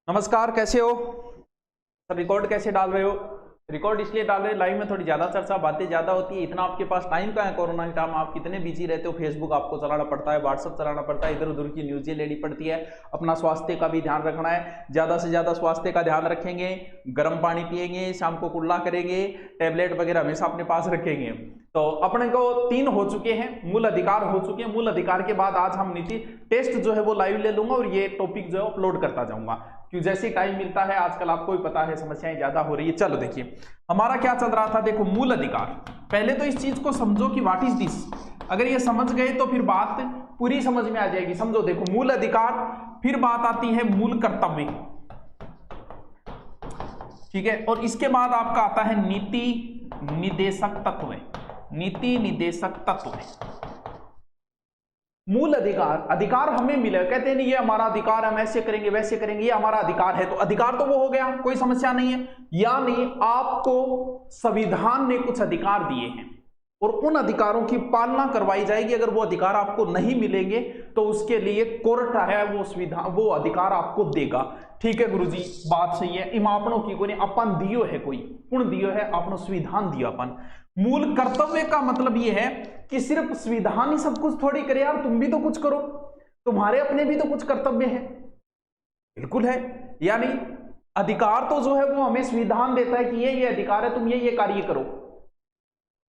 नमस्कार, कैसे हो सर? रिकॉर्ड कैसे डाल रहे हो? रिकॉर्ड इसलिए डाल रहे हैं, लाइव में थोड़ी ज्यादा चर्चा, बातें ज्यादा होती है। इतना आपके पास टाइम कहाँ है? कोरोना के टाइम आप कितने बिजी रहते हो। फेसबुक आपको चलाना पड़ता है, व्हाट्सअप चलाना पड़ता है, इधर उधर की न्यूज़ें लेनी पड़ती है, अपना स्वास्थ्य का भी ध्यान रखना है। ज्यादा से ज्यादा स्वास्थ्य का ध्यान रखेंगे, गर्म पानी पिएंगे, शाम को कुल्ला करेंगे, टैबलेट वगैरह हमेशा अपने पास रखेंगे। तो अपने को 3 हो चुके हैं, मूल अधिकार हो चुके हैं। मूल अधिकार के बाद आज हम नीति टेस्ट जो है वो लाइव ले लूंगा और ये टॉपिक जो है अपलोड करता जाऊंगा, क्यों जैसे टाइम मिलता है। आजकल आपको भी पता है समस्याएं ज्यादा हो रही है। चलो देखिए हमारा क्या चल रहा था। देखो मूल अधिकार, पहले तो इस चीज को समझो कि व्हाट इज दिस। अगर ये समझ गए तो फिर बात पूरी समझ में आ जाएगी। समझो, देखो मूल अधिकार, फिर बात आती है मूल कर्तव्य, ठीक है, और इसके बाद आपका आता है नीति निदेशक तत्व। नीति निदेशक तत्व, मूल अधिकार, अधिकार हमें मिले, कहते हैं नहीं ये हमारा अधिकार, हम ऐसे करेंगे वैसे करेंगे, ये हमारा अधिकार है। तो अधिकार तो वो हो गया, कोई समस्या नहीं है। यानी आपको संविधान ने कुछ अधिकार दिए हैं और उन अधिकारों की पालना करवाई जाएगी। अगर वो अधिकार आपको नहीं मिलेंगे तो उसके लिए कोर्ट है, वो अधिकार आपको देगा। ठीक है गुरुजी, बात सही है। इम आपनों की कोई अपन दियो है, कोई पुण्य दियो है, आपनो संविधान दियो अपन। मूल कर्तव्य का मतलब ये है कि सिर्फ संविधान ही सब कुछ थोड़ी करे यार, तुम भी तो कुछ करो, तुम्हारे अपने भी तो कुछ कर्तव्य है। बिल्कुल है। यानी अधिकार तो जो है वो हमें संविधान देता है कि ये अधिकार है, तुम ये कार्य करो।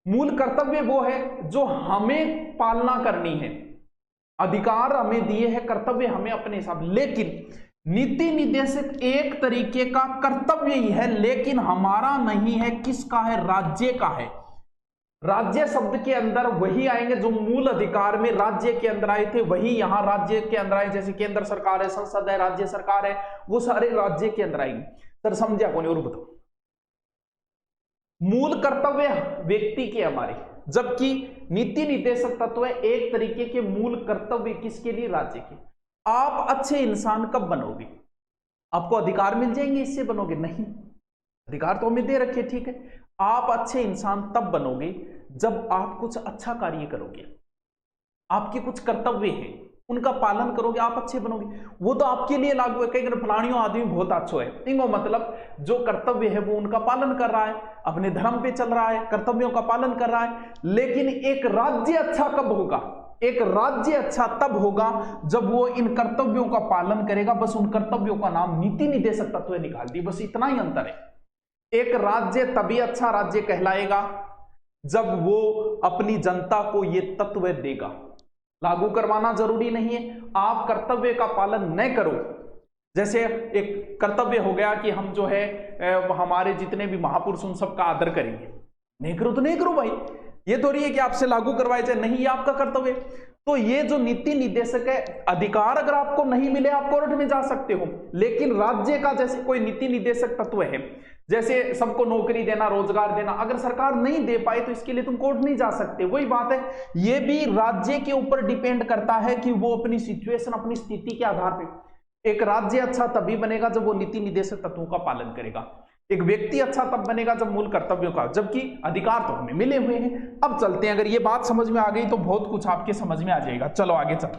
मूल कर्तव्य वो है जो हमें पालना करनी है। अधिकार हमें दिए हैं, कर्तव्य हमें अपने हिसाब। लेकिन नीति निदेशक एक तरीके का कर्तव्य ही है, लेकिन हमारा नहीं है। किसका है? राज्य का है। राज्य शब्द के अंदर वही आएंगे जो मूल अधिकार में राज्य के अंदर आए थे, वही यहां राज्य के अंदर आए। जैसे केंद्र सरकार है, संसद है, राज्य सरकार है, वो सारे राज्य के अंदर आएंगे। सर समझा कौन? और बताओ। मूल कर्तव्य व्यक्ति के हमारे, जबकि नीति निदेशक तत्व एक तरीके के मूल कर्तव्य किसके लिए? राज्य के। आप अच्छे इंसान कब बनोगे? आपको अधिकार मिल जाएंगे इससे बनोगे? नहीं, अधिकार तो हमें दे रखे, ठीक है। आप अच्छे इंसान तब बनोगे जब आप कुछ अच्छा कार्य करोगे, आपके कुछ कर्तव्य हैं उनका पालन करोगे, आप अच्छे बनोगे। वो तो आपके लिए लागू है। कई फलानियों आदमी बहुत अच्छा है, इनको मतलब जो कर्तव्य है वो उनका पालन कर रहा है, अपने धर्म पे चल रहा है, कर्तव्यों का पालन कर रहा है। लेकिन एक राज्य अच्छा कब होगा? एक राज्य अच्छा तब होगा जब वो इन कर्तव्यों का पालन करेगा। बस उन कर्तव्यों का नाम नीति निदेशक तत्व निकाल दी, बस इतना ही अंतर है। एक राज्य तभी अच्छा राज्य कहलाएगा जब वो अपनी जनता को ये तत्व देगा। लागू करवाना जरूरी नहीं है, आप कर्तव्य का पालन न करो। जैसे एक कर्तव्य हो गया कि हम जो है हमारे जितने भी महापुरुष उन सबका आदर करेंगे, नहीं करो तो नहीं करो भाई, ये थोड़ी है कि आपसे लागू करवाए जाए, नहीं ये आपका कर्तव्य। तो ये जो नीति निदेशक है, अधिकार अगर आपको नहीं मिले आप कोर्ट में जा सकते हो, लेकिन राज्य का जैसे कोई नीति निदेशक तत्व है, जैसे सबको नौकरी देना, रोजगार देना, अगर सरकार नहीं दे पाए तो इसके लिए तुम कोर्ट नहीं जा सकते। वही बात है, ये भी राज्य के ऊपर डिपेंड करता है कि वो अपनी सिचुएशन, अपनी स्थिति के आधार पे। एक राज्य अच्छा तभी बनेगा जब वो नीति निदेशक तत्वों का पालन करेगा। एक व्यक्ति अच्छा तब बनेगा जब मूल कर्तव्यों का, जबकि अधिकार तो हमें मिले हुए हैं। अब चलते हैं, अगर ये बात समझ में आ गई तो बहुत कुछ आपके समझ में आ जाएगा। चलो आगे चलो,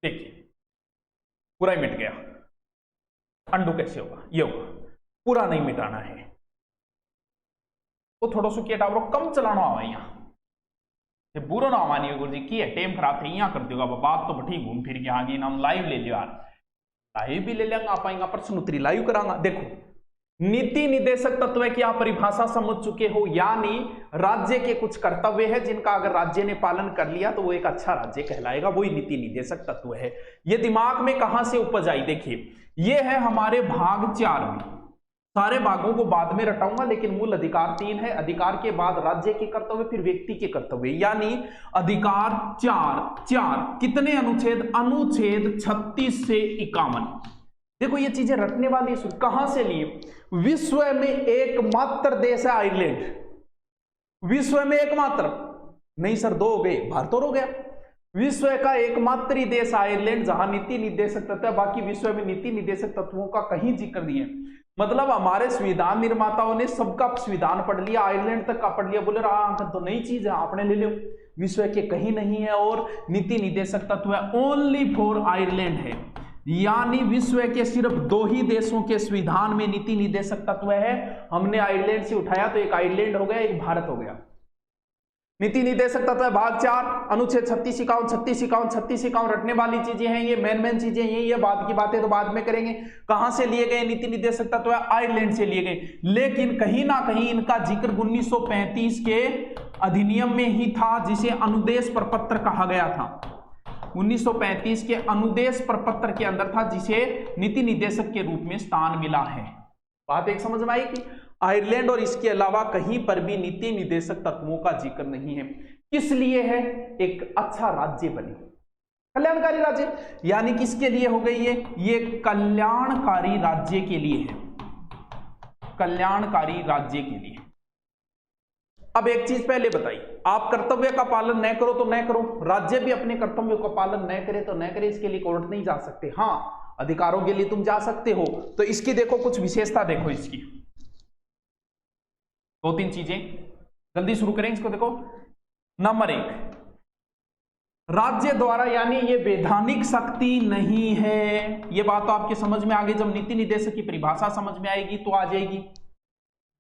देखिए पूरा ही मिट गया। अंडू कैसे होगा? ये होगा, पूरा नहीं मिटाना है तो थोड़ा सो टावर कम चलाना आवा। यहाँ बुरा ना मानिए गुरु जी की है, टेम खराब थे यहाँ कर देगा बात तो बठी घूम फिर के आगे नाम लाइव ले लियो यार, लाइव भी ले लेंगे आप आएंगे, प्रश्न उत्तरी लाइव करांगा। देखो नीति निदेशक तत्व की आप परिभाषा समझ चुके हो, यानी राज्य के कुछ कर्तव्य है जिनका अगर राज्य ने पालन कर लिया तो वो एक अच्छा राज्य कहलाएगा, वही नीति निदेशक तत्व है। ये दिमाग में कहां से उपज आई? देखिए ये है हमारे भाग 4 में, सारे भागों को बाद में रटाऊंगा, लेकिन मूल अधिकार 3 है। अधिकार के बाद राज्य के कर्तव्य, फिर व्यक्ति के कर्तव्य, यानी अधिकार 4 कितने अनुच्छेद? अनुच्छेद 36 से 51। देखो ये चीजें रटने वाली कहां से लिए? विश्व में एकमात्र देश है आयरलैंड। विश्व में एकमात्र नहीं सर, 2 हो गए, भारत और हो गया। विश्व का एकमात्र ही देश आयरलैंड जहां नीति निदेशक तत्व है, बाकी विश्व में नीति निदेशक तत्वों का कहीं जिक्र नहीं है। मतलब हमारे संविधान निर्माताओं ने सबका संविधान पढ़ लिया, आयरलैंड तक का पढ़ लिया, बोले रहा तो नई चीज है आपने ले लो, विश्व के कहीं नहीं है। और नीति निदेशक तत्व ओनली फॉर आयरलैंड है। यानी विश्व के सिर्फ 2 ही देशों के संविधान में नीति निर्देशक तत्व है। हमने आयरलैंड से उठाया तो एक आयरलैंड हो गया, एक भारत हो गया। नीति निर्देशक तत्व है भाग 4 अनुच्छेद 36 51 36 51 36 51 रटने वाली चीजें हैं, ये मेन चीजें हैं। ये बाद की बातें तो बाद में करेंगे। कहां से लिए गए नीति निर्देशक तत्व है? आयरलैंड से लिए गए, लेकिन कहीं ना कहीं इनका जिक्र 1935 के अधिनियम में ही था, जिसे अनुदेश प्रपत्र कहा गया था। 1935 के अनुदेश प्रपत्र के अंदर था, जिसे नीति निर्देशक के रूप में स्थान मिला है। बात एक समझ में आई कि आयरलैंड और इसके अलावा कहीं पर भी नीति निर्देशक तत्वों का जिक्र नहीं है। किस लिए है? एक अच्छा राज्य बने, कल्याणकारी राज्य, यानी किसके लिए हो गई ये कल्याणकारी राज्य के लिए है, कल्याणकारी राज्य के लिए। अब एक चीज पहले बताई, आप कर्तव्य का पालन न करो तो न करो, राज्य भी अपने कर्तव्यों का पालन न करे तो न करे, इसके लिए कोर्ट नहीं जा सकते। हाँ, अधिकारों के लिए तुम जा सकते हो। तो इसकी देखो कुछ विशेषता, देखो इसकी 2-3 चीजें, जल्दी शुरू करें इसको। देखो, नंबर 1, राज्य द्वारा, यानी ये वैधानिक शक्ति नहीं है। ये बात तो आपके समझ में आ गई, जब नीति निर्देशक की परिभाषा समझ में आएगी तो आ जाएगी।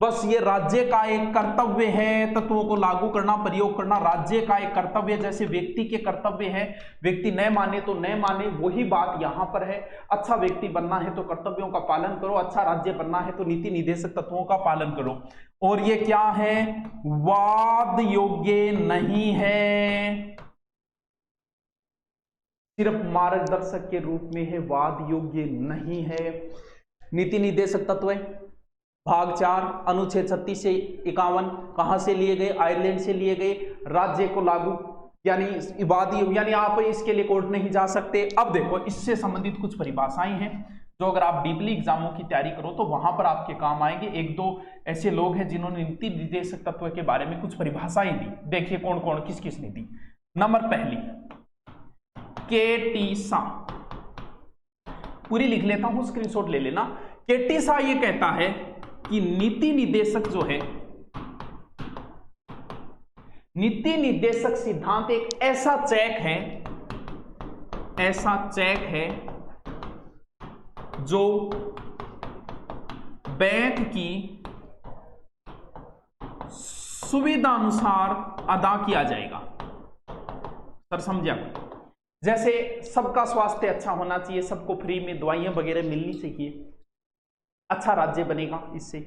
बस ये राज्य का एक कर्तव्य है, तत्वों को लागू करना, प्रयोग करना राज्य का एक कर्तव्य, जैसे व्यक्ति के कर्तव्य है, व्यक्ति न माने तो न माने, वही बात यहां पर है। अच्छा व्यक्ति बनना है तो कर्तव्यों का पालन करो, अच्छा राज्य बनना है तो नीति निर्देशक तत्वों का पालन करो। और ये क्या है? वाद योग्य नहीं है, सिर्फ मार्गदर्शक के रूप में है, वाद योग्य नहीं है। नीति निर्देशक तत्व भाग 4 अनुच्छेद 36 से 51 कहां से लिए गए? आयरलैंड से लिए गए। राज्य को लागू, यानी वादी, यानी आप इसके लिए कोर्ट नहीं जा सकते। अब देखो, इससे संबंधित कुछ परिभाषाएं हैं जो अगर आप डीपली एग्जामों की तैयारी करो तो वहां पर आपके काम आएंगे। 1-2 ऐसे लोग हैं जिन्होंने नीति निर्देशक तत्व के बारे में कुछ परिभाषाएं दी। देखिए कौन कौन किस किस ने दी। नंबर पहली, केटीसा, पूरी लिख लेता हूं, स्क्रीनशॉट ले लेना। केटीसा ये कहता है कि नीति निर्देशक जो है, नीति निर्देशक सिद्धांत एक ऐसा चेक है जो बैंक की सुविधा अनुसार अदा किया जाएगा। सर समझा? जैसे सबका स्वास्थ्य अच्छा होना चाहिए, सबको फ्री में दवाइयां वगैरह मिलनी चाहिए, अच्छा राज्य बनेगा इससे।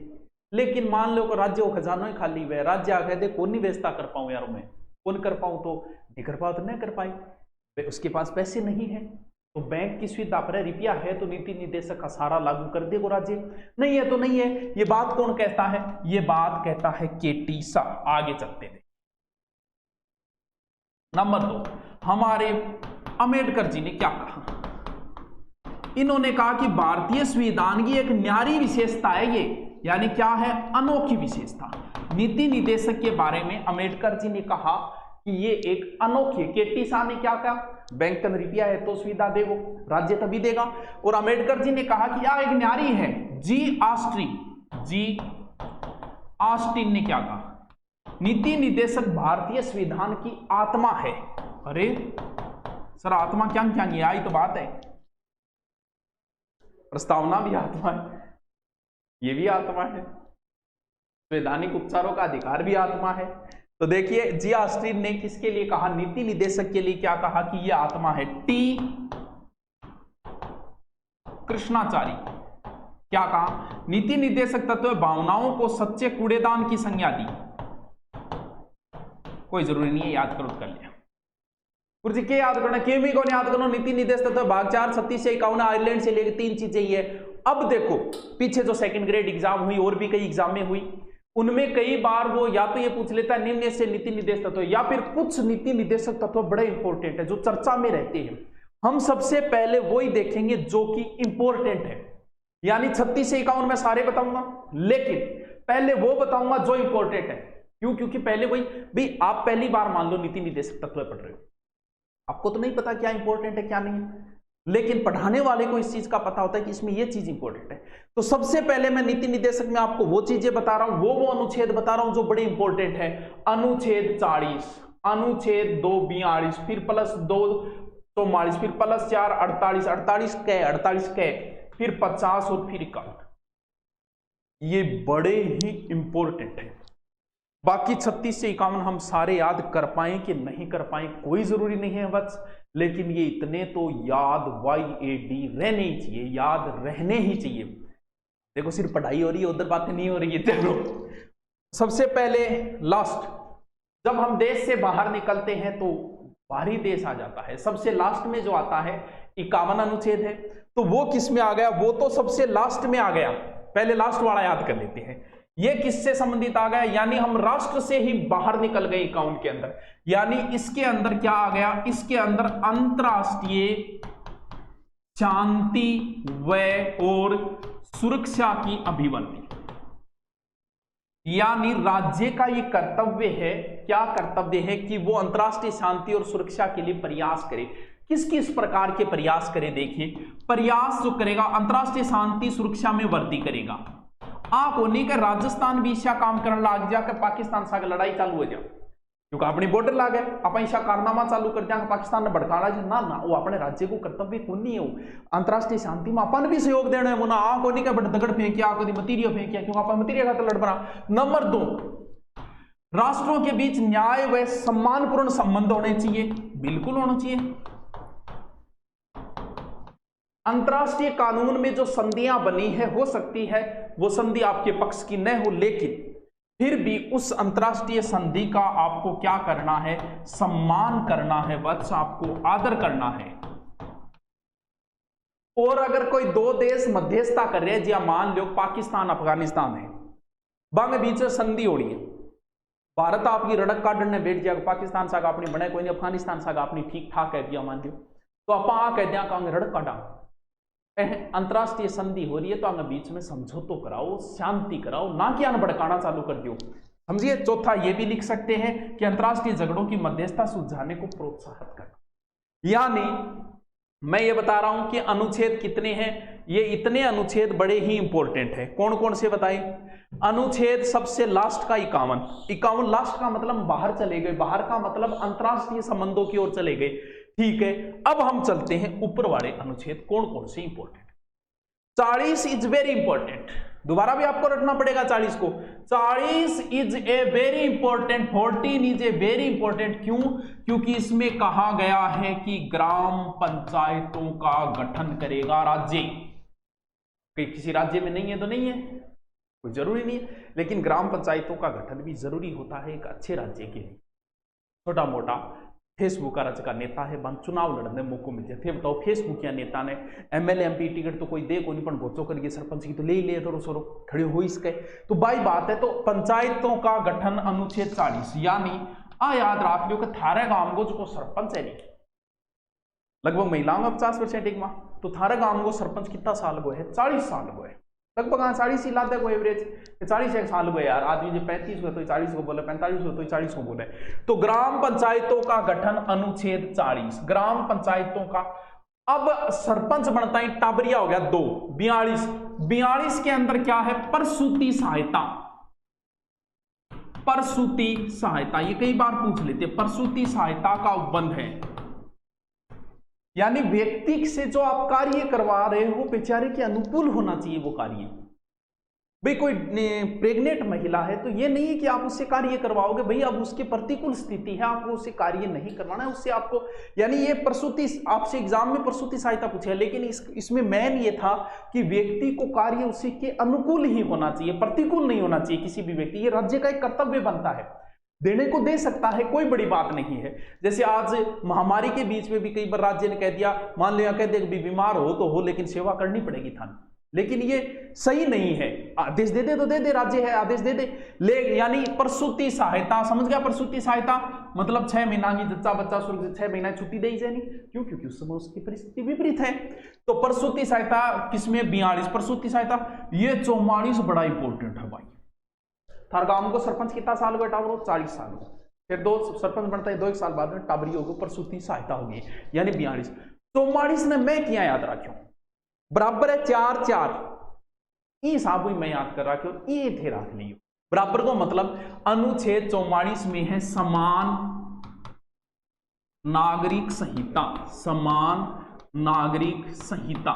लेकिन मान लो कि राज्य को खजाना ही खाली हुआ है, राज्य आ गए कौन नहीं व्यवस्था कर पाऊं यार, मैं कौन कर पाऊं, तो नहीं कर पाओ तो नहीं कर पाए, उसके पास पैसे नहीं है, तो बैंक की सुविधा पर रुपया है तो नीति निर्देशक का सारा लागू कर देगा राज्य, नहीं है तो नहीं है। ये बात कौन कहता है? ये बात कहता है केटीसा। आगे चलते हैं। नंबर 2, हमारे अंबेडकर जी ने क्या कहा? इन्होंने कहा कि भारतीय संविधान की एक न्यारी विशेषता है ये, यानी क्या है? अनोखी विशेषता। नीति निर्देशक के बारे में अंबेडकर जी ने कहा कि ये एक अनोखी, केटीसा ने क्या कहा? बैंक का रुपया है तो सुविधा देगो, राज्य तभी देगा। और अंबेडकर जी ने कहा कि यह एक न्यारी है। जी ऑस्टिन ने क्या कहा? नीति निर्देशक भारतीय संविधान की आत्मा है। अरे सर, आत्मा क्या क्या है? आई तो बात है, प्रस्तावना भी आत्मा है, ये भी आत्मा है, संवैधानिक उपचारों का अधिकार भी आत्मा है। तो देखिए, जी ऑस्टिन ने किसके लिए कहा? नीति निर्देशक के लिए क्या कहा कि ये आत्मा है। टी कृष्णाचारी क्या कहा? नीति निर्देशक तत्व भावनाओं को सच्चे कूड़ेदान की संज्ञा दी। कोई जरूरी नहीं है, याद करो तो कर लिया। गुरुजी क्या याद करना, क्यों भी कौन याद करो? नीति निर्देशक तत्व भाग 4 36 से 51 आयरलैंड से लेकर 3 चीजें ही है। अब देखो, पीछे जो सेकंड ग्रेड एग्जाम हुई और भी कई एग्जाम में हुई, उनमें कई बार वो या तो ये पूछ लेता है निम्न से नीति निर्देशक तत्व, या फिर कुछ नीति निर्देशक तत्व बड़े इंपॉर्टेंट है जो चर्चा में रहते हैं। हम सबसे पहले वही देखेंगे जो कि इंपॉर्टेंट है, यानी 36 से 51 में सारे बताऊंगा, लेकिन पहले वो बताऊंगा जो इंपॉर्टेंट है। क्यों? क्योंकि पहले वही, भाई आप पहली बार मान लो नीति निर्देशक तत्व पढ़ रहे हो, आपको तो नहीं पता क्या इंपॉर्टेंट है क्या नहीं है, लेकिन पढ़ाने वाले को इस चीज का पता होता है कि इसमें ये चीज इंपॉर्टेंट है। तो सबसे पहले मैं नीति निर्देशक में आपको वो चीजें बता रहा हूं, वो अनुच्छेद बता रहा हूं जो बड़े इंपॉर्टेंट है। अनुच्छेद 40, अनुच्छेद 242, फिर +2 44, फिर +4 48, 48 के, फिर 50 और फिर 51। ये बड़े ही इंपॉर्टेंट है। बाकी 36 से 51 हम सारे याद कर पाए कि नहीं कर पाए कोई जरूरी नहीं है बस, लेकिन ये इतने तो याद YAD रहने ही चाहिए, याद रहने ही चाहिए। देखो सिर्फ पढ़ाई हो रही है, उधर बातें नहीं हो रही है। चलो सबसे पहले लास्ट, जब हम देश से बाहर निकलते हैं तो बाहरी देश आ जाता है। सबसे लास्ट में जो आता है 51 अनुच्छेद है, तो वो किस में आ गया? वो तो सबसे लास्ट में आ गया। पहले लास्ट वाला याद कर लेते हैं। ये किससे संबंधित आ गया? यानी हम राष्ट्र से ही बाहर निकल गए 51 के अंदर। यानी इसके अंदर क्या आ गया? इसके अंदर अंतरराष्ट्रीय शांति व और सुरक्षा की अभिवृद्धि, यानी राज्य का ये कर्तव्य है। क्या कर्तव्य है? कि वो अंतरराष्ट्रीय शांति और सुरक्षा के लिए प्रयास करे। किस किस प्रकार के प्रयास करे? देखिए, प्रयास जो करेगा अंतरराष्ट्रीय शांति सुरक्षा में वृद्धि करेगा। आप होने का राजस्थान भी ईशा काम करने लग जाकर पाकिस्तान से लड़ाई चालू हो जाए, क्योंकि अपनी बॉर्डर ला गए, आप ईशा कारनामा चालू कर दिया पाकिस्तान ने भड़काना ना ना, वो अपने राज्य को कर्तव्य कौन नहीं है। अंतरराष्ट्रीय शांति में अपन भी सहयोग देना है। वो ना आप होने का दगड़ फेंकिया, कभी मतीरिया फेंकिया, क्योंकि आप मतीरिया का लड़ बना। नंबर 2, राष्ट्रों के बीच न्याय व सम्मानपूर्ण संबंध होने चाहिए, बिल्कुल होना चाहिए। अंतरराष्ट्रीय कानून में जो संधियां बनी है, हो सकती है वो संधि आपके पक्ष की न हो, लेकिन फिर भी उस अंतरराष्ट्रीय संधि का आपको क्या करना है? सम्मान करना है, वत्स आपको आदर करना है। और अगर कोई दो देश मध्यस्थता कर रहे हैं, जी मान लो पाकिस्तान अफगानिस्तान है, बांगे बीच में संधि हो रही है, भारत आपकी रड़क काटने बैठ जाएगा, पाकिस्तान सागा अपनी बने कोई नहीं, अफगानिस्तान सागा अपनी ठीक ठाक है दिया मान लो, तो आप कह दिया रड़क काटा। अंतरराष्ट्रीय संधि हो रही है तो बीच में समझौतो कराओ, शांति कराओ, ना कि भड़काना चालू कर दियो, समझिए। चौथा ये भी लिख सकते हैं कि अंतरराष्ट्रीय झगड़ों की मध्यस्थता सुलझाने को प्रोत्साहित करना। यानी मैं ये बता रहा हूं कि अनुच्छेद कितने हैं, ये इतने अनुच्छेद बड़े ही इंपॉर्टेंट है। कौन कौन से बताएं? अनुच्छेद सबसे लास्ट का 51 लास्ट का मतलब बाहर चले गए, बाहर का मतलब अंतरराष्ट्रीय संबंधों की ओर चले गए, ठीक है। अब हम चलते हैं ऊपर वाले अनुच्छेद, कौन कौन से इंपॉर्टेंट। 40 इज वेरी इंपॉर्टेंट, दोबारा भी आपको रटना पड़ेगा 40 को। 40 is a very important, 14 is a very important. क्यों? क्योंकि इसमें कहा गया है कि ग्राम पंचायतों का गठन करेगा राज्य। किसी राज्य में नहीं है तो नहीं है, कोई जरूरी नहीं है, लेकिन ग्राम पंचायतों का गठन भी जरूरी होता है एक अच्छे राज्य के लिए। छोटा मोटा फेसबुक का राज्य का नेता है, बन चुनाव लड़ने मौको मिल जाते। बताओ फेसबुक या नेता ने MLA MP टिकट तो कोई दे को नहीं, पर गोचो करिए सरपंच की तो ले ही ले, थोड़ा सोरो खड़े हो इसके, तो बाई बात है। तो पंचायतों का गठन अनुच्छेद 40, यानी याद रख लो कि थारे गांव को जो सरपंच है नहीं, लगभग महिलाओं का 50% एक माह, तो थारे गांव को सरपंच कितना साल को है? 40 साल को है, लगभग 40 ही लाते को एवरेज, 41 साल को यार। आदमी जो 35 हो तो 40 को बोले, 45 हो तो 40 को बोले। तो ग्राम पंचायतों का गठन अनुच्छेद 40, ग्राम पंचायतों का। अब सरपंच बनता है टाबरिया हो गया 2, 42 के अंदर क्या है? प्रसूति सहायता, प्रसूति सहायता, ये कई बार पूछ लेते, प्रसूति सहायता का उपबंध है। यानी व्यक्ति से जो आप कार्य करवा रहे हो बेचारे के अनुकूल होना चाहिए वो कार्य। भाई कोई प्रेग्नेंट महिला है तो ये नहीं है कि आप उससे कार्य करवाओगे, भाई अब उसके प्रतिकूल स्थिति है, आपको उससे कार्य नहीं करवाना है, उससे आपको, यानी ये प्रसूति, आपसे एग्जाम में प्रसूति सहायता पूछा है, लेकिन इसमें मेन ये था कि व्यक्ति को कार्य उसी के अनुकूल ही होना चाहिए, प्रतिकूल नहीं होना चाहिए किसी भी व्यक्ति। ये राज्य का एक कर्तव्य बनता है, देने को दे सकता है, कोई बड़ी बात नहीं है। जैसे आज महामारी के बीच में भी कई बार राज्य ने कह दिया, मान लिया कह दे बीमार हो तो हो, लेकिन सेवा करनी पड़ेगी थाने, लेकिन ये सही नहीं है। आदेश दे दे तो दे दे, राज्य है आदेश दे दे, ले यानी प्रसूति सहायता, समझ गया? प्रसूति सहायता मतलब 6 महीना की जच्चा बच्चा सुरक्षित 6 महीना छुट्टी दे ही जानी, क्यों? क्योंकि उस समय उसकी परिस्थिति विपरीत है। तो प्रसूति सहायता किसमें? 42 प्रसूति सहायता। ये 44 बड़ा इंपॉर्टेंट है भाई। थार गांव को सरपंच कितना साल हुआ? टावर 40 साल हो, फिर 2 सरपंच बनता है, 2 एक साल बाद में टाबरी होगी, प्रसूति सहायता होगी, यानी 42। 44 ने मैं क्या याद रखियो? बराबर है 4 4, ई साहब हुई मैं याद कर रखियो, ये थे रख लियो। बराबर को मतलब अनुच्छेद 44 में है समान नागरिक संहिता, समान नागरिक संहिता,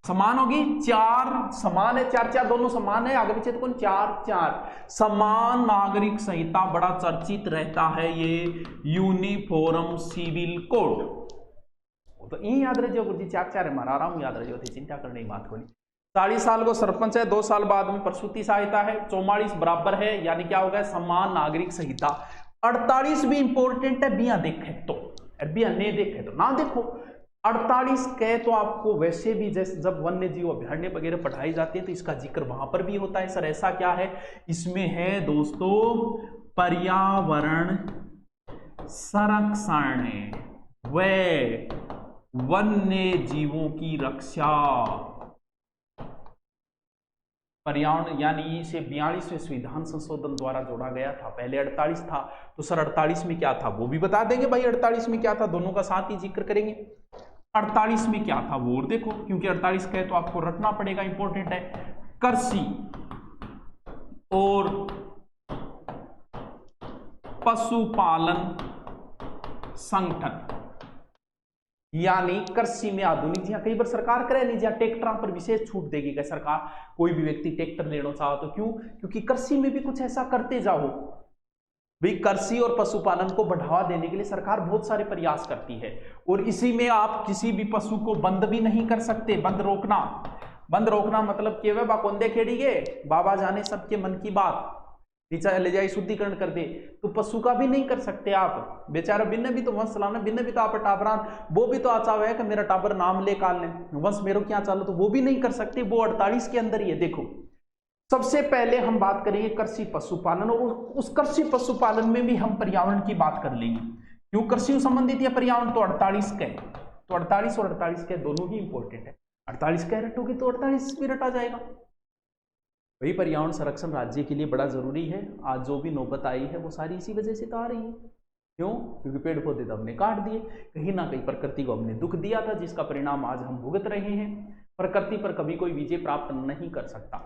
समान होगी, चार समान है, चार चार दोनों समान है, आगे पीछे तो कौन, चार चार, समान नागरिक संहिता बड़ा चर्चित रहता है ये यूनिफॉर्म सिविल कोड। तो यही याद रह जाओ गुरुजी, चार चार है हमारा, आराम याद रह जाओ, चिंता करने की बात होनी। 40 साल को सरपंच है, 2 साल बाद में प्रसूति सहायता है, 44 बराबर है, यानी क्या हो गया, समान नागरिक संहिता। 48 भी इंपॉर्टेंट है, बिया देखे तो, बिया नहीं देखे तो ना देखो। 48 कह तो आपको वैसे भी जैसे जब वन्य जीव अभ्यारण्य वगैरह पढ़ाई जाती है तो इसका जिक्र वहां पर भी होता है। सर ऐसा क्या है, इसमें है दोस्तों पर्यावरण संरक्षण व वन्य जीवों की रक्षा। पर्यावरण यानी इसे 42वें संविधान संशोधन द्वारा जोड़ा गया था, पहले 48 था। तो सर 48 में क्या था वो भी बता देंगे भाई, 48 में क्या था, दोनों का साथ ही जिक्र करेंगे। 48 में क्या था वो और देखो, क्योंकि 48 कहे तो आपको रटना पड़ेगा, इंपॉर्टेंट है। कृषि और पशुपालन संगठन, यानी कृषि में आधुनिक, जहां कई बार सरकार करे नहीं, जहां ट्रैक्टर पर विशेष छूट देगी क्या सरकार, कोई भी व्यक्ति ट्रैक्टर लेना चाहो तो, क्यों, क्योंकि कृषि में भी कुछ ऐसा करते जाओ भाई। कृषि और पशुपालन को बढ़ावा देने के लिए सरकार बहुत सारे प्रयास करती है, और इसी में आप किसी भी पशु को बंद भी नहीं कर सकते। बंद रोकना मतलब के वे बाकोंदे खेड़ी गए, बाबा जाने सबके मन की बात, नीचा ले जाए शुद्धिकरण कर दे, तो पशु का भी नहीं कर सकते आप। बेचारा बिन्ने भी तो वंश चलाना, बिन्ने भी तो आप टाबरान, वो भी तो आचा है कि मेरा टाबर नाम ले काल ले वंश मेरो क्या चालो, तो वो भी नहीं कर सकते, वो 48 के अंदर ही है। देखो सबसे पहले हम बात करेंगे कृषि पशुपालन, और उस कृषि पशुपालन में भी हम पर्यावरण की बात कर लेंगे, क्यों कृषि संबंधित या पर्यावरण। तो 48 के, तो 48 और 48 के दोनों ही इंपॉर्टेंट है। 48 कह रटोगे तो 48 भी रटा जाएगा। वही पर्यावरण संरक्षण राज्य के लिए बड़ा जरूरी है। आज जो भी नौबत आई है वो सारी इसी वजह से तो आ रही है। क्यों, क्योंकि पेड़ पौधे तो हमने काट दिए, कहीं ना कहीं प्रकृति को हमने दुख दिया था, जिसका परिणाम आज हम भुगत रहे हैं। प्रकृति पर कभी कोई विजय प्राप्त नहीं कर सकता।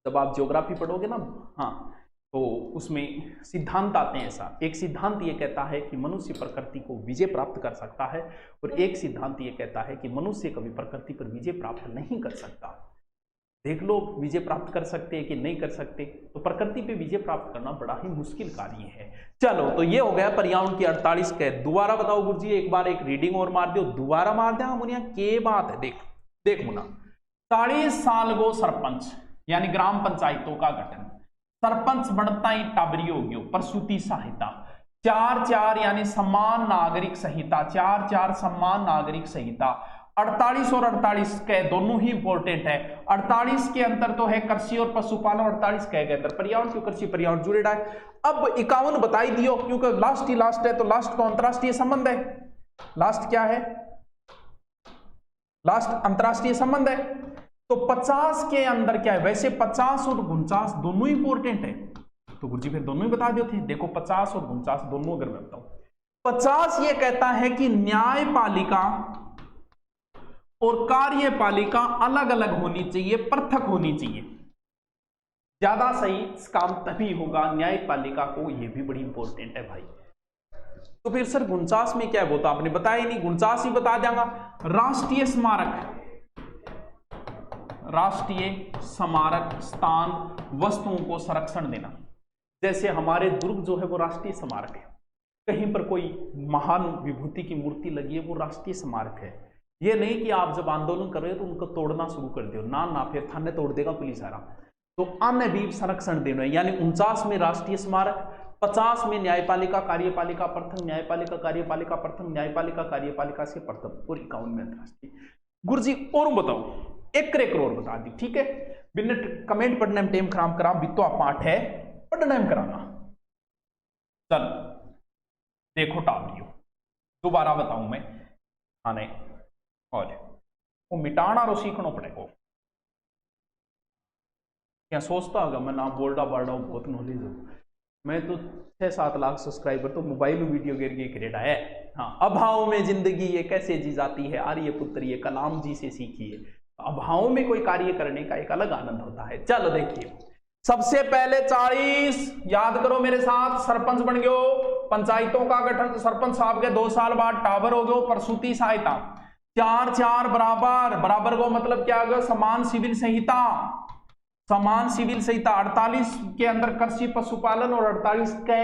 जब आप ज्योग्राफी पढ़ोगे ना, हाँ, तो उसमें सिद्धांत आते हैं। ऐसा एक सिद्धांत ये कहता है कि मनुष्य प्रकृति को विजय प्राप्त कर सकता है, और एक सिद्धांत ये कहता है कि मनुष्य कभी प्रकृति पर विजय प्राप्त नहीं कर सकता। देख लो विजय प्राप्त कर सकते हैं कि नहीं कर सकते, तो प्रकृति पे विजय प्राप्त करना बड़ा ही मुश्किल कार्य है। चलो, तो ये हो गया पर्यावरण की 48 के। दोबारा बताओ गुरुजी, एक बार एक रीडिंग और मार दो, दोबारा मार दे मुनिया के बात है। देख मुना, 40 साल गो सरपंच यानी ग्राम पंचायतों का गठन, सरपंच बनता ही टाबरी हो गयो, प्रसूति सहायता, 4-4 यानी समान नागरिक संहिता, 4-4 समान नागरिक संहिता। 48 और 48 के दोनों ही इंपॉर्टेंट है। 48 के अंतर तो है कृषि और पशुपालन, 48 के अंदर पर्यावरण, क्यों कृषि पर्यावरण जुड़े रहा है। अब 51 बताई दियो, क्योंकि लास्ट ही लास्ट है, तो लास्ट तो अंतरराष्ट्रीय संबंध है। लास्ट क्या है, लास्ट अंतरराष्ट्रीय संबंध है। तो 50 के अंदर क्या है, वैसे 50 और 49 दोनों इंपॉर्टेंट है, तो गुरुजी फिर दोनों ही बता देते हैं। देखो 50 और 49 दोनों अगर मैं बताऊं, 50 ये कहता है कि न्यायपालिका और कार्यपालिका अलग अलग होनी चाहिए, पृथक होनी चाहिए। ज्यादा सही काम तभी होगा न्यायपालिका को, यह भी बड़ी इंपॉर्टेंट है भाई। तो फिर सर 49 में क्या है, वो तो आपने बताया नहीं, 49 ही बता देगा। राष्ट्रीय स्मारक, राष्ट्रीय स्मारक स्थान वस्तुओं को संरक्षण देना। जैसे हमारे दुर्ग जो है वो राष्ट्रीय स्मारक है, कहीं पर कोई महान विभूति की मूर्ति लगी है वो राष्ट्रीय स्मारक है। ये नहीं कि आप जब आंदोलन कर रहे हो तो उनको तोड़ना शुरू कर दो, ना फिर थाने तोड़ देगा पुलिस आ रहा। तो अन्य भी संरक्षण देना है, यानी 49 में राष्ट्रीय स्मारक, 50 में न्यायपालिका कार्यपालिका प्रथम, न्यायपालिका कार्यपालिका प्रथम, न्यायपालिका कार्यपालिका से प्रथम, और 51 में अंतरराष्ट्रीय। गुरुजी और बताओ, एक करोड़ बता दी, ठीक है। बिना कमेंट पढ़ने में टेम खराब करा, बितो पाठ है पढ़ने में कराना। चल देखो टाबरियो, दोबारा बताऊं मैं खाने, और वो मिटाना रो सीखना पड़ेगा। क्या सोचता होगा मैं ना बोलडा बालडा बहुत नॉलेज हो, मैं तो 6-7 लाख सब्सक्राइबर तो मोबाइल में वीडियो गिर के क्रिएट है। हाँ, अभाव में जिंदगी ये कैसे जी जाती है, आर्य पुत्र ये कलाम जी से सीखी है। अभाव में कोई कार्य करने का एक अलग आनंद होता है। चलो देखिए, सबसे पहले 40 याद करो मेरे साथ, सरपंच बन गयो, पंचायतों का गठन, सरपंच साहब के 2 साल बाद टावर हो गए, प्रसूति सहायता 4 बराबर, बराबर को मतलब क्या होगा, समान सिविल संहिता, समान सिविल संहिता 48 के अंदर कृषि पशुपालन और 48 के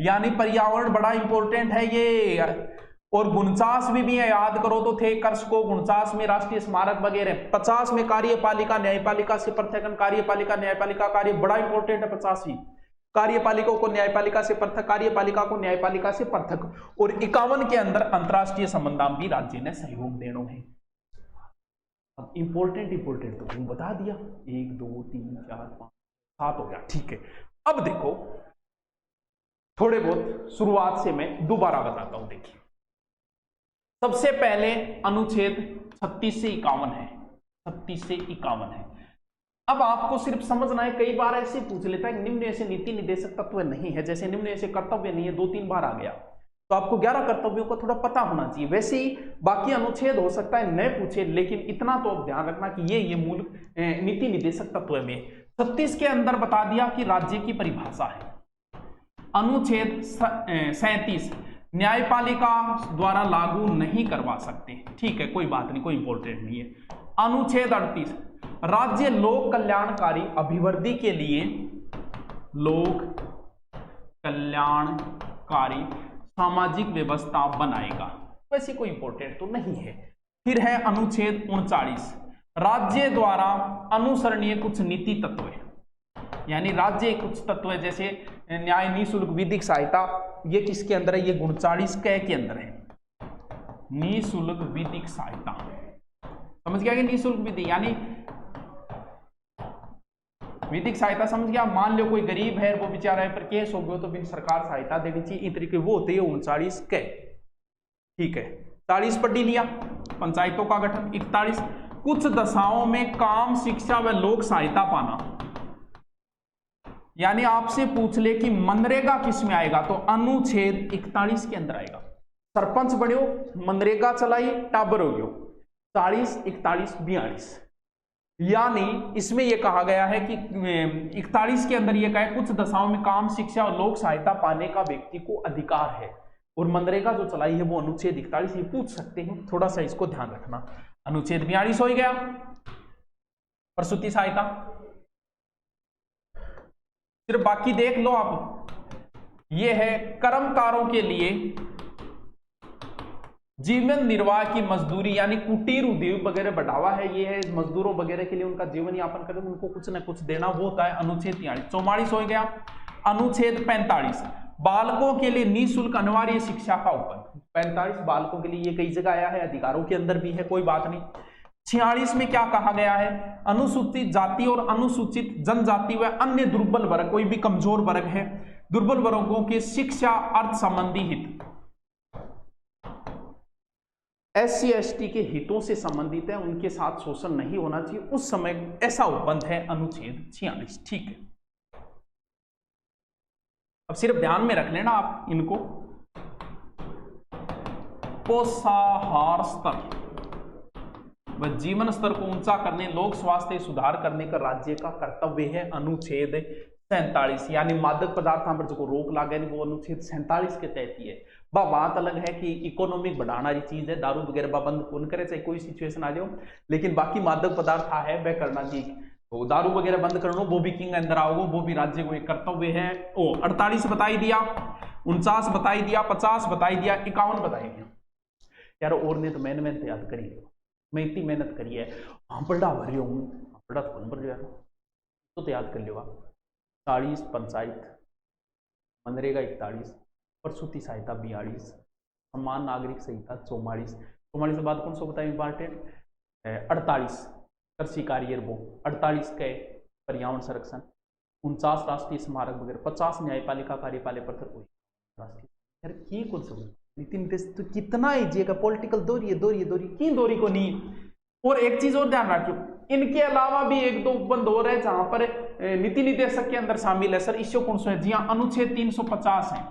यानी पर्यावरण बड़ा इंपॉर्टेंट है ये। और 49 भी है, याद करो तो थे कर्ष को, 49 में राष्ट्रीय स्मारक वगैरह, 50 में कार्यपालिका न्यायपालिका से पृथक, कार्यपालिका न्यायपालिका कार्य बड़ा इंपॉर्टेंट है 50 ही, कार्यपालिका को न्यायपालिका से पृथक, कार्यपालिका को न्यायपालिका से पृथक। और 51 के अंदर अंतरराष्ट्रीय संबंधां भी राज्य ने सहयोग देना है। अब इंपॉर्टेंट तो तुम बता दिया, 1 2 3 4 5 7 हो गया, ठीक है। अब देखो थोड़े बहुत शुरुआत से मैं दोबारा बताता हूं। देखिए सबसे पहले अनुच्छेद 36 से 51 है, 36 से 51 है। अब आपको सिर्फ समझना है, कई बार ऐसे पूछ लेता है निम्न ऐसे नीति निर्देशक तत्व नहीं है, जैसे निम्न ऐसे कर्तव्य नहीं है, 2-3 बार आ गया, तो आपको 11 कर्तव्यों का थोड़ा पता होना चाहिए। वैसे ही बाकी अनुच्छेद हो सकता है न पूछे, लेकिन इतना तो ध्यान रखना कि ये मूल नीति निर्देशक तत्व में 36 के अंदर बता दिया कि राज्य की परिभाषा है। अनुच्छेद 37 न्यायपालिका द्वारा लागू नहीं करवा सकते, ठीक है, कोई बात नहीं, कोई इंपॉर्टेंट नहीं है। अनुच्छेद 38 राज्य लोक कल्याणकारी अभिवृद्धि के लिए लोक कल्याणकारी सामाजिक व्यवस्था बनाएगा, वैसे कोई इंपॉर्टेंट तो नहीं है। फिर है अनुच्छेद 39 राज्य द्वारा अनुसरणीय कुछ नीति तत्व है, यानी राज्य कुछ तत्व है, जैसे न्याय निःशुल्क विधिक सहायता, ये किसके अंदर है, ये 39 के अंदर है, निःशुल्क विधिक सहायता। समझ गया कि निःशुल्क विधि यानी विधिक सहायता, समझ गया। मान लो कोई गरीब है, वो बेचारा पर केस हो गया तो भी सरकार सहायता देनी चाहिए, इस तरीके वो होते हैं 39 के, ठीक है। 40 पढ़ लिया, पंचायतों का गठन। 41 कुछ दशाओं में काम, शिक्षा व लोक सहायता पाना, यानी आपसे पूछ ले कि मनरेगा किस में आएगा, तो अनुच्छेद 41 के अंदर आएगा। सरपंच बनो, मनरेगा चलाई, टाबर हो गयो, 40 41 42, यानी इसमें यह कहा गया है कि 41 के अंदर यह कहा है कुछ दशाओं में काम, शिक्षा और लोक सहायता पाने का व्यक्ति को अधिकार है। और मनरेगा जो चलाई है वो अनुच्छेद 41, ये पूछ सकते हैं, थोड़ा सा इसको ध्यान रखना। अनुच्छेद 42 हो गया, प्रसूति सहायता। फिर बाकी देख लो आप, ये है कर्मकारों के लिए जीवन निर्वाह की मजदूरी, यानी कुटीर उद्योग वगैरह बढ़ावा है, ये है मजदूरों वगैरह के लिए उनका जीवन यापन करें, उनको कुछ ना कुछ देना, वो होता है अनुच्छेद 43। 44 हो गया। अनुच्छेद 45 बालकों के लिए निःशुल्क अनिवार्य शिक्षा का उपलब्ध, 45 बालकों के लिए, ये कई जगह आया है, अधिकारों के अंदर भी है, कोई बात नहीं। 46 में क्या कहा गया है, अनुसूचित जाति और अनुसूचित जनजाति व अन्य दुर्बल वर्ग, कोई भी कमजोर वर्ग है, दुर्बल वर्गों के शिक्षा अर्थ संबंधी हित, SC ST के हितों से संबंधित है, उनके साथ शोषण नहीं होना चाहिए, उस समय ऐसा उपबंध है अनुच्छेद 46, ठीक है। अब सिर्फ ध्यान में रख लेना आप इनको, पोषाहार स्तर व जीवन स्तर को ऊंचा करने, लोक स्वास्थ्य सुधार करने का राज्य का कर्तव्य है, अनुच्छेद 47, यानी मादक पदार्थों पर जो रोक लागे वो अनुच्छेद 47 के तहत ही है। बात अलग है कि इकोनॉमिक बढ़ाना ये चीज है, दारू वगैरह बंद कौन करे, चाहे कोई सिचुएशन आ जाओ, लेकिन बाकी मादक पदार्थ है वह करना जी, तो दारू वगैरह बंद करना, वो भी किंग अंदर आओगे, वो भी राज्य को एक कर्तव्य है। 48 बताई दिया, 49 बताई दिया, 50 बताई दिया, 51 बताई दिया। यार और ने तो मैंने याद करी, मैं इतनी मेहनत करी है, हाँ पढ़ा भर हूँ, पढ़ा तो कौन पढ़ यार, तो याद कर लियोगा। 40 पंचायत, मनरेगा 41, प्रसूति सहायता 42, समान नागरिक संहिता 44, 44 के बाद कौन सा बताया इंपॉर्टेंट, 48 कृषि कार्य वो, 48 के पर्यावरण संरक्षण, 49 राष्ट्रीय स्मारक वगैरह, 50 न्यायपालिका कार्यपालिका पृथक राष्ट्रीय। यार की कौन सा नीति तो कितना इजी है, पॉलिटिकल दोरी की दोरी को नहीं। और एक चीज और ध्यान रखियो, इनके अलावा भी 1-2 उपबंध हो रहे हैं जहां पर नीति निर्देशक के अंदर शामिल है। सर इससे कौन सा है, जी हाँ, अनुच्छेद 350 है,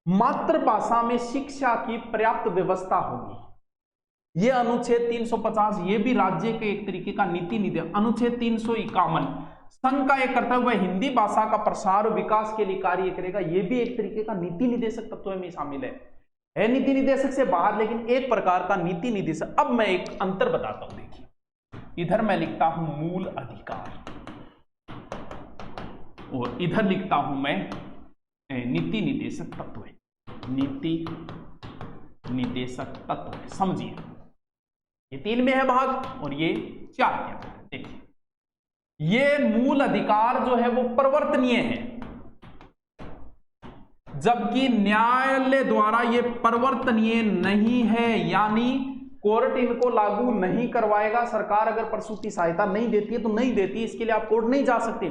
मातृभाषा में शिक्षा की पर्याप्त व्यवस्था होगी, ये अनुच्छेद 350, ये भी राज्य के एक तरीके का नीति निर्देश। अनुच्छेद 351 संघ का एक कर्तव्य है हिंदी भाषा का प्रसार और विकास के लिए कार्य करेगा। यह भी एक तरीके का नीति निदेशक तत्व में शामिल है नीति निदेशक से बाहर, लेकिन एक प्रकार का नीति निदेशक। अब मैं एक अंतर बताता हूं, देखिए इधर मैं लिखता हूं मूल अधिकार और इधर लिखता हूं मैं नीति निदेशक तत्व है, नीति निदेशक तत्व है। समझिए ये 3 में है भाग और ये 4 के अंदर है। देखिए ये मूल अधिकार जो है वो परिवर्तनीय है, जबकि न्यायालय द्वारा ये परिवर्तनीय नहीं है, यानी कोर्ट इनको लागू नहीं करवाएगा। सरकार अगर प्रसूति सहायता नहीं देती है तो नहीं देती, इसके लिए आप कोर्ट नहीं जा सकते।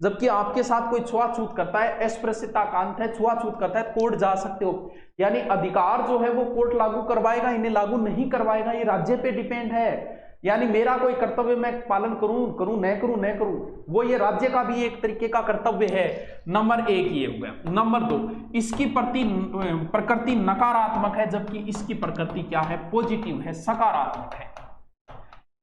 जबकि आपके साथ कोई छुआछूत करता है, अस्पृश्यता कांत है, छुआछूत करता है, कोर्ट जा सकते हो। यानी अधिकार जो है वो कोर्ट लागू करवाएगा, इन्हें लागू नहीं करवाएगा, ये राज्य पे डिपेंड है। यानी मेरा कोई कर्तव्य मैं पालन करूं न करूं, वो ये राज्य का भी एक तरीके का कर्तव्य है। नंबर 1 ये हो गया। नंबर 2, इसकी प्रकृति नकारात्मक है, जबकि इसकी प्रकृति क्या है, पॉजिटिव है, सकारात्मक है।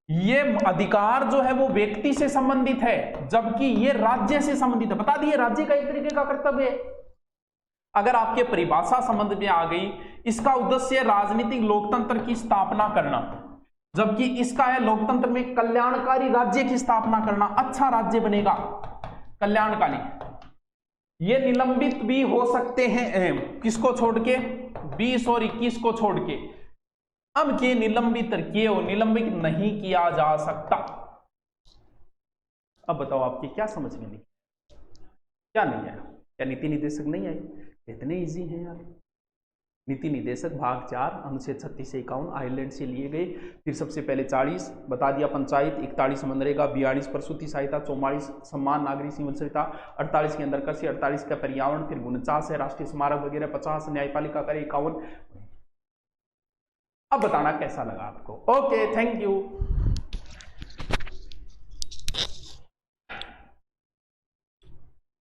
ये अधिकार जो है वो व्यक्ति से संबंधित है, जबकि ये राज्य से संबंधित है। बता दिए राज्य का एक तरीके का कर्तव्य है। अगर आपके परिभाषा संबंध में आ गई, इसका उद्देश्य राजनीतिक लोकतंत्र की स्थापना करना, जबकि इसका है लोकतंत्र में कल्याणकारी राज्य की स्थापना करना, अच्छा राज्य बनेगा कल्याणकारी। ये निलंबित भी हो सकते हैं, किसको छोड़ के, 20 और 21 को छोड़ के। अब के निलंबित निलंबित नहीं किया जा सकता। अब बताओ आपके क्या समझ में नहीं, क्या नहीं आया? क्या नीति निदेशक नहीं आई? इतने इजी हैं यार। नीति निदेशक भाग 4 अनुच्छेद 36 से 51 आयरलैंड से लिए गए। फिर सबसे पहले 40 बता दिया पंचायत, 41 मनरेगा, 42 प्रसूति सहायता, 44 सम्मान नागरिक जीवन सहायता, 48 के अंदर कृषि, 48 का पर्यावरण, फिर 49 है राष्ट्रीय स्मारक वगैरह, 50 न्यायपालिका कर, 51। अब बताना कैसा लगा आपको। Okay, thank you.